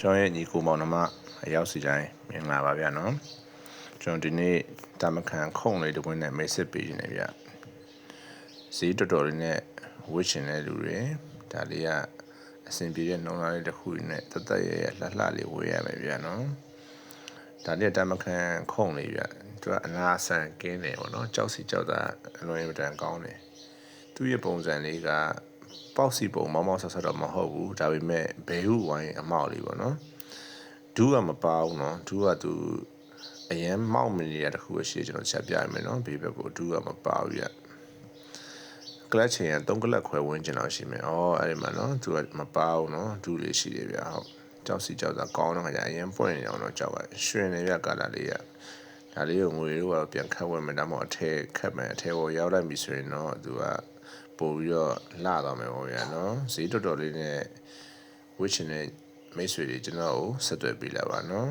ကျွန်တော်ရဲ့ညီကိုမောင်နှမအရောက်စီတိုင်းမင်္ဂလာပါဗျာနော်ကျွန်တော်ဒီနေ့တာမခံခုံလေးတစ်ပွင့်နဲ့မိတ်ဆက်ပေးနေဗျဈေးတော်တော်လေးနဲ့ဝှစ်ရှင်တဲ့လူတွေဒါလေးကအဆင်ပြေတဲ့နှုံးသားလေးတစ်ခုနဲ့တသက်ရလှလှလေးဝေးရမယ်ဗျာနော်ဒါလေးတာမခံခုံလေးဗျသူကအနာဆန်ကင်းတယ်ပေါ့နော်ကြောက်စီကြောက်တာအလွန်အင်မတန်ကောင်းတယ်သူ့ရဲ့ပုံစံလေးကပေါက်စီပုံမောင်းမောင်းဆော့ဆော့တော့မဟုတ်ဘူးဒါပေမဲ့ဘဲဟုဝိုင်းအမောက်လေးပေါ့နော်ဒူးကမပါဘူးနော်ဒူးကသူအရင်မောက်မနေရတခုရှိကျွန်တော်ချက်ပြရမယ်နော်ဘေးဘက်ကိုဒူးကမပါဘူးရကလတ်ချင်3ကလတ်ခွဲဝင်းကျင်တော့ရှိမယ်ဩအဲ့ဒီမှာနော်သူကမပါဘူးနော်ဒူးလေးရှိတယ်ဗျဟုတ်ကြောက်စီကြောက်တာကောင်းတော့ကြာအရင်ပွင့်နေအောင်တော့ကြောက်ပါရွှင်နေရကလာလေးရဒါလေးကိုငွေတို့ကတော့ပြန်ခတ်ဝင်မယ်ဒါမှမဟုတ်အထက်ခတ်မယ်အထက်ကိုရောက်လိုက်ပြီဆိုရင်တော့သူကပို့ပြီးတော့လှသွားမယ်ပေါ့ဗျာနော်ဈေးတော်တော်လေးနဲ့ဝှစ်ချင်တဲ့မိတ်ဆွေတွေကျွန်တော်ကိုဆက်သွယ်ပေးလာပါနော်